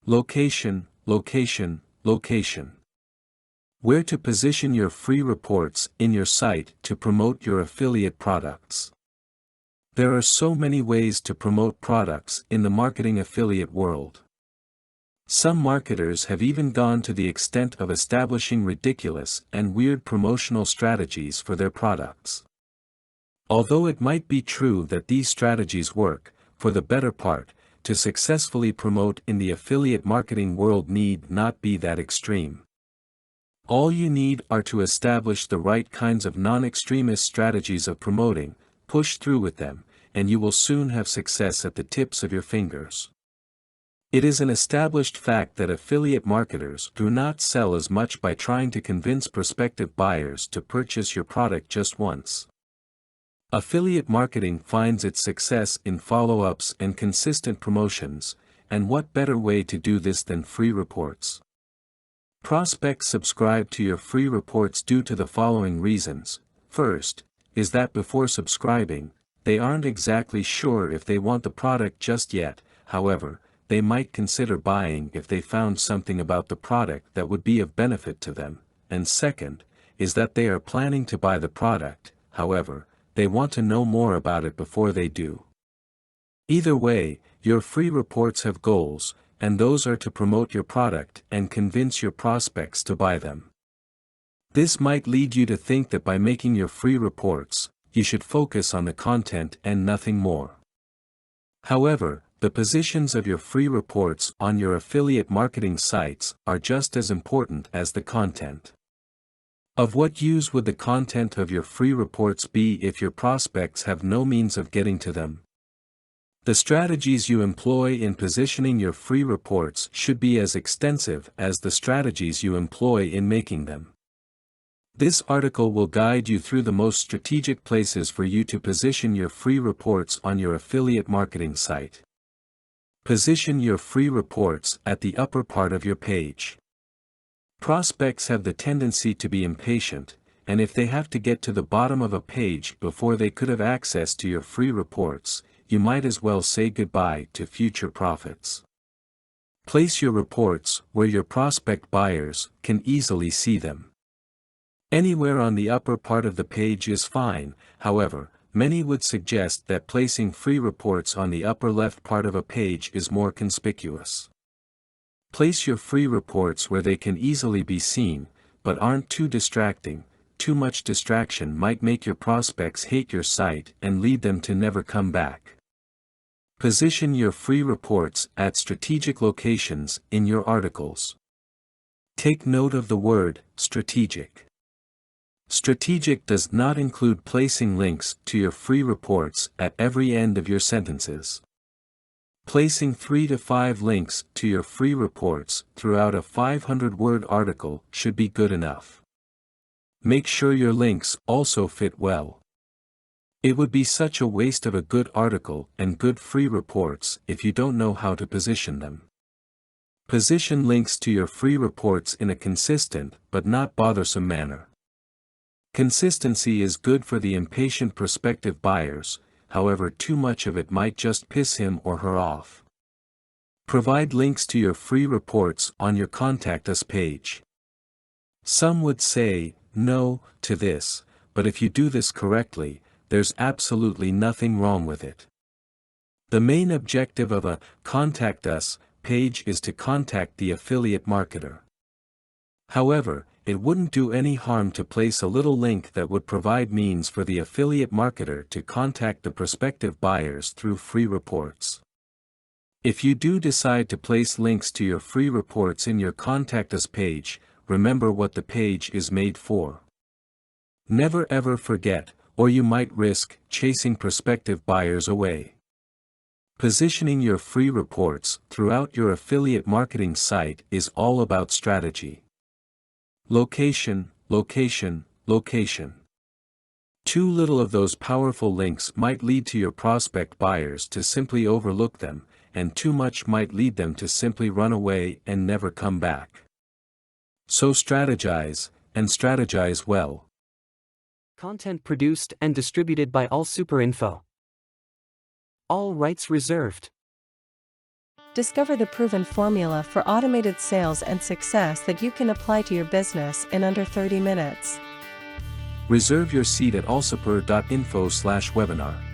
Location, location, location. Where to position your free reports in your site to promote your affiliate products. There are so many ways to promote products in the marketing affiliate world. Some marketers have even gone to the extent of establishing ridiculous and weird promotional strategies for their products. Although it might be true that these strategies work, for the better part, to successfully promote in the affiliate marketing world need not be that extreme. All you need are to establish the right kinds of non-extremist strategies of promoting, push through with them, and you will soon have success at the tips of your fingers. It is an established fact that affiliate marketers do not sell as much by trying to convince prospective buyers to purchase your product just once. Affiliate marketing finds its success in follow-ups and consistent promotions, and what better way to do this than free reports? Prospects subscribe to your free reports due to the following reasons. First, is that before subscribing, they aren't exactly sure if they want the product just yet, however, they might consider buying if they found something about the product that would be of benefit to them, and second, is that they are planning to buy the product, however, they want to know more about it before they do. Either way, your free reports have goals, and those are to promote your product and convince your prospects to buy them. This might lead you to think that by making your free reports, you should focus on the content and nothing more. However, the positions of your free reports on your affiliate marketing sites are just as important as the content. Of what use would the content of your free reports be if your prospects have no means of getting to them? The strategies you employ in positioning your free reports should be as extensive as the strategies you employ in making them. This article will guide you through the most strategic places for you to position your free reports on your affiliate marketing site. Position your free reports at the upper part of your page. Prospects have the tendency to be impatient, and if they have to get to the bottom of a page before they could have access to your free reports, you might as well say goodbye to future profits. Place your reports where your prospect buyers can easily see them. Anywhere on the upper part of the page is fine, however, many would suggest that placing free reports on the upper left part of a page is more conspicuous. Place your free reports where they can easily be seen, but aren't too distracting. Too much distraction might make your prospects hate your site and lead them to never come back. Position your free reports at strategic locations in your articles. Take note of the word strategic. Strategic does not include placing links to your free reports at every end of your sentences. Placing 3 to 5 links to your free reports throughout a 500-word article should be good enough. Make sure your links also fit well. It would be such a waste of a good article and good free reports if you don't know how to position them. Position links to your free reports in a consistent but not bothersome manner. Consistency is good for the impatient prospective buyers, however too much of it might just piss him or her off. Provide links to your free reports on your Contact Us page. Some would say no to this, but if you do this correctly, there's absolutely nothing wrong with it. The main objective of a Contact Us page is to contact the affiliate marketer. However, it wouldn't do any harm to place a little link that would provide means for the affiliate marketer to contact the prospective buyers through free reports. If you do decide to place links to your free reports in your Contact Us page, remember what the page is made for. Never ever forget, or you might risk chasing prospective buyers away. Positioning your free reports throughout your affiliate marketing site is all about strategy. Location, location, location. Too little of those powerful links might lead to your prospect buyers to simply overlook them, and too much might lead them to simply run away and never come back. So strategize, and strategize well. Content produced and distributed by All Super Info. All rights reserved. Discover the proven formula for automated sales and success that you can apply to your business in under 30 minutes. Reserve your seat at alsapur.info/webinar.